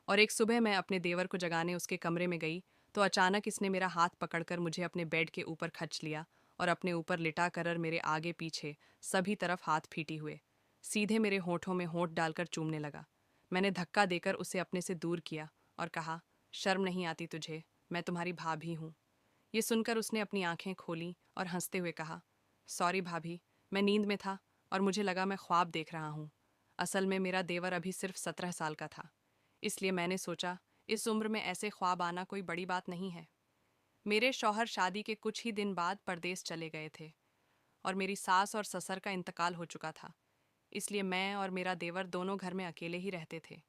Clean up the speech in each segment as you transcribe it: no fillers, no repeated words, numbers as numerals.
और एक सुबह मैं अपने देवर को जगाने उसके कमरे में गई तो अचानक इसने मेरा हाथ पकड़कर मुझे अपने बेड के ऊपर खच लिया और अपने ऊपर लिटा कर मेरे आगे पीछे सभी तरफ हाथ फीटी हुए सीधे मेरे होठों में होंठ डालकर चूमने लगा। मैंने धक्का देकर उसे अपने से दूर किया और कहा, शर्म नहीं आती तुझे? मैं तुम्हारी भाभी हूँ। ये सुनकर उसने अपनी आंखें खोली और हंसते हुए कहा, सॉरी भाभी, मैं नींद में था और मुझे लगा मैं ख्वाब देख रहा हूँ। असल में मेरा देवर अभी सिर्फ 17 साल का था, इसलिए मैंने सोचा इस उम्र में ऐसे ख्वाब आना कोई बड़ी बात नहीं है। मेरे शौहर शादी के कुछ ही दिन बाद परदेश चले गए थे और मेरी सास और ससुर का इंतकाल हो चुका था, इसलिए मैं और मेरा देवर दोनों घर में अकेले ही रहते थे।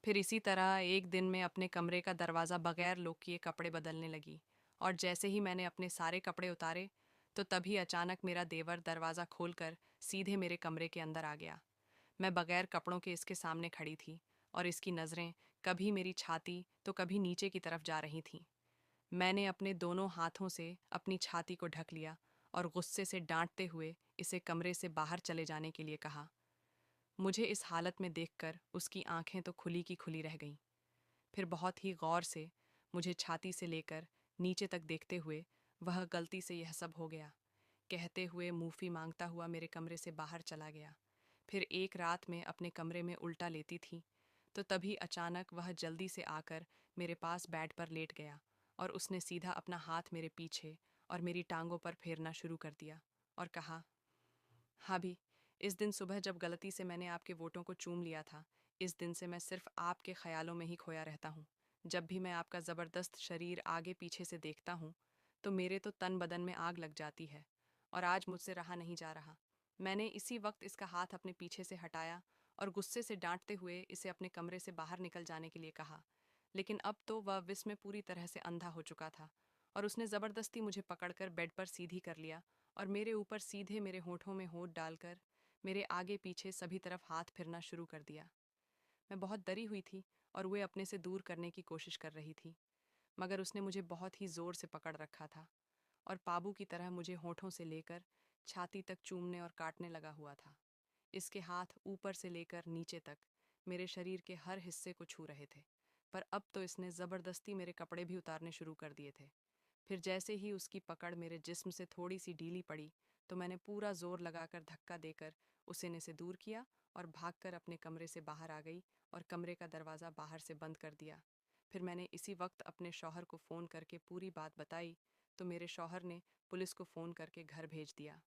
फिर इसी तरह एक दिन मैं अपने कमरे का दरवाज़ा बगैर लॉक किए कपड़े बदलने लगी और जैसे ही मैंने अपने सारे कपड़े उतारे तो तभी अचानक मेरा देवर दरवाज़ा खोलकर सीधे मेरे कमरे के अंदर आ गया। मैं बगैर कपड़ों के इसके सामने खड़ी थी और इसकी नज़रें कभी मेरी छाती तो कभी नीचे की तरफ जा रही थीं। मैंने अपने दोनों हाथों से अपनी छाती को ढक लिया और गुस्से से डांटते हुए इसे कमरे से बाहर चले जाने के लिए कहा। मुझे इस हालत में देखकर उसकी आंखें तो खुली की खुली रह गईं। फिर बहुत ही गौर से मुझे छाती से लेकर नीचे तक देखते हुए वह गलती से यह सब हो गया कहते हुए मुंफी मांगता हुआ मेरे कमरे से बाहर चला गया। फिर एक रात में अपने कमरे में उल्टा लेती थी तो तभी अचानक वह जल्दी से आकर मेरे पास बेड पर लेट गया और उसने सीधा अपना हाथ मेरे पीछे और मेरी टांगों पर फेरना शुरू कर दिया और कहा, हाँ भी, इस दिन सुबह जब गलती से मैंने आपके वोटों को चूम लिया था, इस दिन से मैं सिर्फ आपके ख्यालों में ही खोया रहता हूँ। जब भी मैं आपका ज़बरदस्त शरीर आगे पीछे से देखता हूँ तो मेरे तो तन बदन में आग लग जाती है और आज मुझसे रहा नहीं जा रहा। मैंने इसी वक्त इसका हाथ अपने पीछे से हटाया और गुस्से से डांटते हुए इसे अपने कमरे से बाहर निकल जाने के लिए कहा, लेकिन अब तो वह विस में पूरी तरह से अंधा हो चुका था और उसने ज़बरदस्ती मुझे पकड़कर बेड पर सीधी कर लिया और मेरे ऊपर सीधे मेरे होठों में होठ डालकर मेरे आगे पीछे सभी तरफ हाथ फिरना शुरू कर दिया। मैं बहुत डरी हुई थी और वह अपने से दूर करने की कोशिश कर रही थी, मगर उसने मुझे बहुत ही जोर से पकड़ रखा था और पाबू की तरह मुझे होठों से लेकर छाती तक चूमने और काटने लगा हुआ था। इसके हाथ ऊपर से लेकर नीचे तक मेरे शरीर के हर हिस्से को छू रहे थे, पर अब तो इसने ज़बरदस्ती मेरे कपड़े भी उतारने शुरू कर दिए थे। फिर जैसे ही उसकी पकड़ मेरे जिस्म से थोड़ी सी ढीली पड़ी तो मैंने पूरा जोर लगाकर धक्का देकर उसे ने से दूर किया और भागकर अपने कमरे से बाहर आ गई और कमरे का दरवाज़ा बाहर से बंद कर दिया। फिर मैंने इसी वक्त अपने शौहर को फ़ोन करके पूरी बात बताई तो मेरे शौहर ने पुलिस को फ़ोन करके घर भेज दिया।